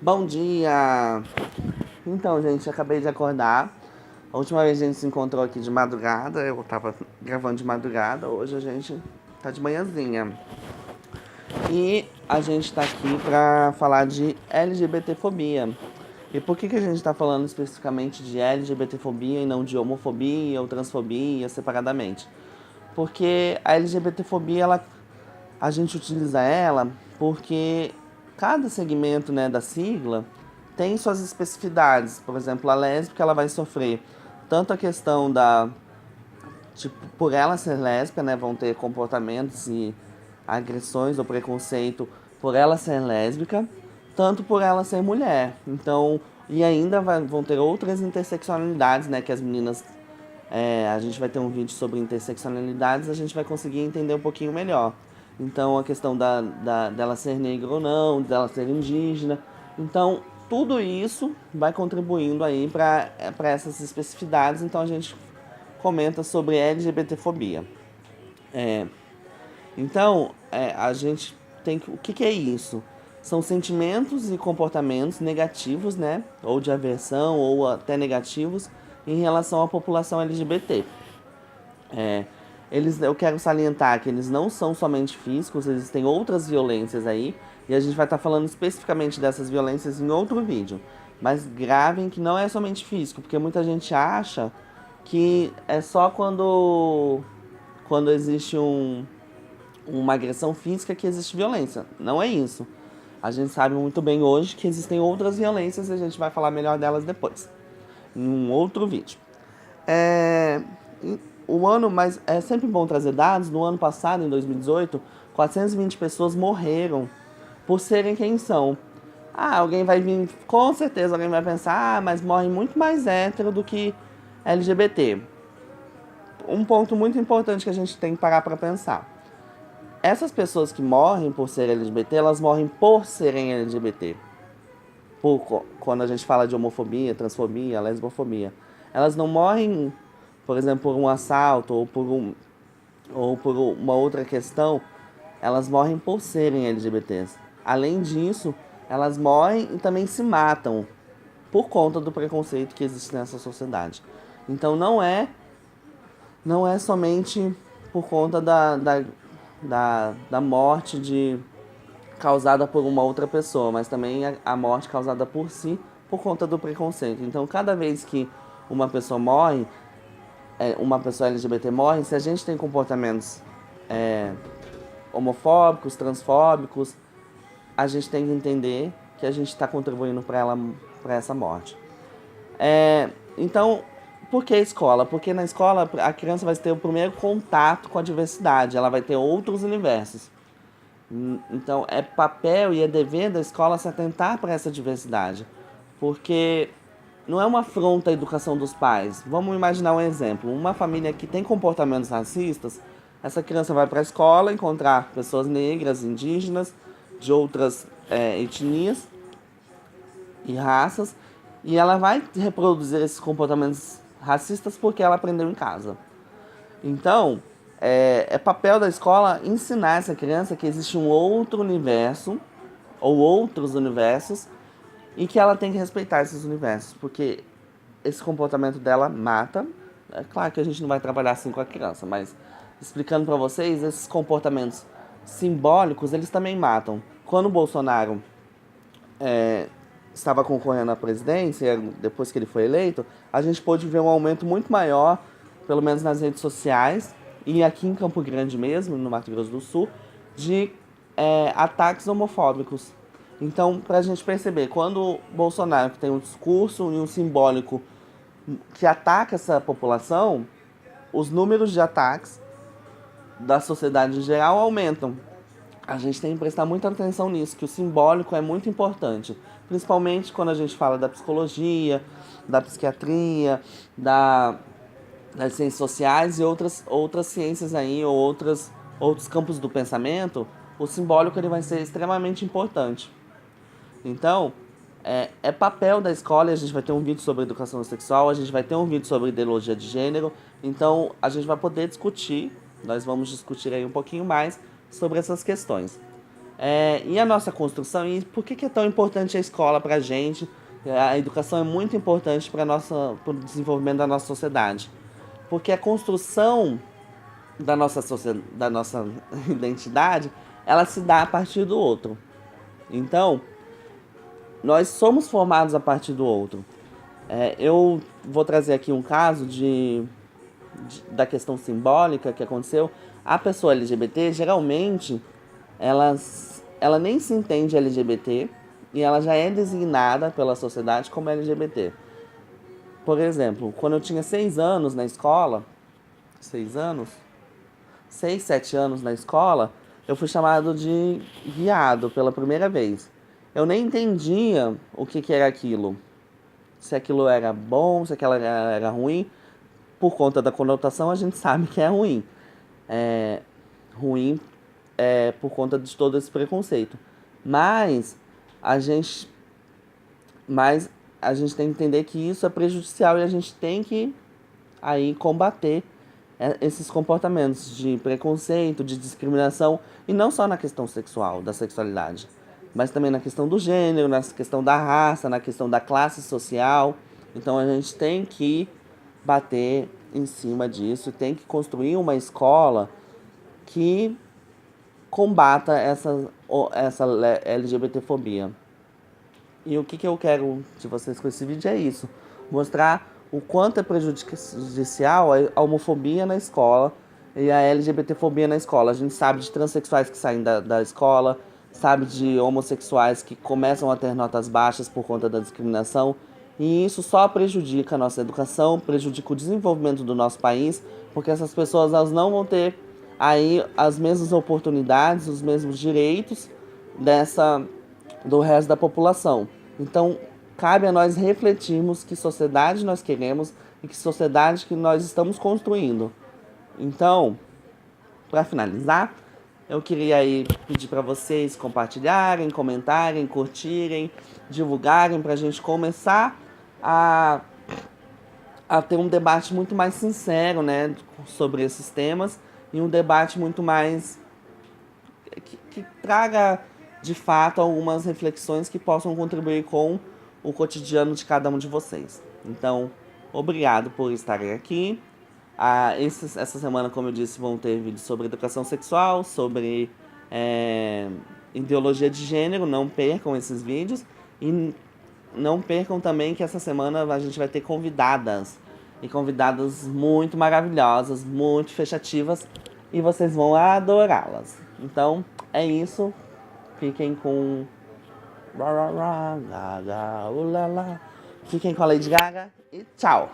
Bom dia! Então, gente, acabei de acordar. A última vez a gente se encontrou aqui de madrugada, eu tava gravando de madrugada, hoje a gente tá de manhãzinha. E a gente tá aqui pra falar de LGBTfobia. E por que a gente tá falando especificamente de LGBTfobia e não de homofobia ou transfobia separadamente? Porque a LGBTfobia, a gente utiliza ela porque cada segmento, né, da sigla tem suas especificidades. Por exemplo, a lésbica ela vai sofrer tanto a questão da, tipo, por ela ser lésbica, né, vão ter comportamentos e agressões ou preconceito por ela ser lésbica, tanto por ela ser mulher. Então, e ainda vão ter outras interseccionalidades, né, que as meninas a gente vai ter um vídeo sobre interseccionalidades, a gente vai conseguir entender um pouquinho melhor. Então, a questão dela ser negra ou não, dela ser indígena. Então, tudo isso vai contribuindo aí para essas especificidades. Então, a gente comenta sobre LGBTfobia. É, então, a gente tem que. O que é isso? São sentimentos e comportamentos negativos, né? Ou de aversão, ou até negativos, em relação à população LGBT. É, eu quero salientar que eles não são somente físicos, existem outras violências aí, e a gente vai estar falando especificamente dessas violências em outro vídeo. Mas gravem que não é somente físico, porque muita gente acha que é só quando existe uma agressão física que existe violência. Não é isso. A gente sabe muito bem hoje que existem outras violências e a gente vai falar melhor delas depois, em um outro vídeo. É, o ano, mas é sempre bom trazer dados. No ano passado, em 2018, 420 pessoas morreram por serem quem são. Ah, alguém vai vir, com certeza alguém vai pensar, mas morre muito mais hétero do que LGBT. Um ponto muito importante que a gente tem que parar para pensar. Essas pessoas que morrem por serem LGBT, elas morrem por serem LGBT. Quando a gente fala de homofobia, transfobia, lesbofobia. Elas não morrem, por exemplo, por um assalto ou por uma outra questão. Elas morrem por serem LGBTs. Além disso, elas morrem e também se matam por conta do preconceito que existe nessa sociedade. Então não é somente por conta da morte causada por uma outra pessoa, mas também a morte causada por si por conta do preconceito. Então, cada vez que uma pessoa morre, uma pessoa LGBT morre, se a gente tem comportamentos homofóbicos, transfóbicos, a gente tem que entender que a gente está contribuindo para essa morte. Então, por que escola? Porque na escola a criança vai ter o primeiro contato com a diversidade, ela vai ter outros universos. Então é papel e é dever da escola se atentar para essa diversidade, porque não é uma afronta à educação dos pais. Vamos imaginar um exemplo: uma família que tem comportamentos racistas, essa criança vai para a escola encontrar pessoas negras, indígenas, de outras etnias e raças, e ela vai reproduzir esses comportamentos racistas porque ela aprendeu em casa. Então, é papel da escola ensinar essa criança que existe um outro universo, ou outros universos, e que ela tem que respeitar esses universos, porque esse comportamento dela mata. É claro que a gente não vai trabalhar assim com a criança, mas explicando para vocês, esses comportamentos simbólicos, eles também matam. Quando o Bolsonaro estava concorrendo à presidência, depois que ele foi eleito, a gente pôde ver um aumento muito maior, pelo menos nas redes sociais, e aqui em Campo Grande mesmo, no Mato Grosso do Sul, de ataques homofóbicos. Então, para a gente perceber, quando o Bolsonaro tem um discurso e um simbólico que ataca essa população, os números de ataques da sociedade em geral aumentam. A gente tem que prestar muita atenção nisso, que o simbólico é muito importante. Principalmente quando a gente fala da psicologia, da psiquiatria, das ciências sociais e outras ciências aí, ou outros campos do pensamento, o simbólico ele vai ser extremamente importante. Então, é papel da escola, e a gente vai ter um vídeo sobre educação sexual, a gente vai ter um vídeo sobre ideologia de gênero, então a gente vai poder discutir, nós vamos discutir aí um pouquinho mais sobre essas questões. E a nossa construção, e por que é tão importante a escola para a gente? A educação é muito importante para o desenvolvimento da nossa sociedade. Porque a construção da nossa identidade, ela se dá a partir do outro. Então, nós somos formados a partir do outro. Eu vou trazer aqui um caso da questão simbólica que aconteceu. A pessoa LGBT, geralmente, ela nem se entende LGBT e ela já é designada pela sociedade como LGBT. Por exemplo, quando eu tinha 6 anos na escola, 6 anos? 6, 7 anos na escola, eu fui chamado de viado pela primeira vez. Eu nem entendia o que era aquilo. Se aquilo era bom, se aquilo era ruim. Por conta da conotação, a gente sabe que é ruim. Ruim por conta de todo esse preconceito. Mas a gente, mas a gente tem que entender que isso é prejudicial e a gente tem que aí combater esses comportamentos de preconceito, de discriminação, e não só na questão sexual, da sexualidade, mas também na questão do gênero, na questão da raça, na questão da classe social. Então a gente tem que bater em cima disso, tem que construir uma escola que combata essa LGBTfobia. E o que eu quero de vocês com esse vídeo é isso. Mostrar o quanto é prejudicial a homofobia na escola e a LGBTfobia na escola. A gente sabe de transexuais que saem da escola, sabe de homossexuais que começam a ter notas baixas por conta da discriminação. E isso só prejudica a nossa educação, prejudica o desenvolvimento do nosso país, porque essas pessoas elas não vão ter aí as mesmas oportunidades, os mesmos direitos do resto da população. Então, cabe a nós refletirmos que sociedade nós queremos e que sociedade que nós estamos construindo. Então, para finalizar, eu queria aí pedir para vocês compartilharem, comentarem, curtirem, divulgarem, para a gente começar a ter um debate muito mais sincero, né, sobre esses temas, e um debate muito mais que traga de fato algumas reflexões que possam contribuir com o cotidiano de cada um de vocês. Então, obrigado por estarem aqui. Essa semana, como eu disse, vão ter vídeos sobre educação sexual, sobre ideologia de gênero. Não percam esses vídeos. E não percam também que essa semana a gente vai ter convidadas. E convidadas muito maravilhosas, muito fechativas. E vocês vão adorá-las. Então, é isso. Fiquem com... Fiquem com a Lady Gaga e tchau!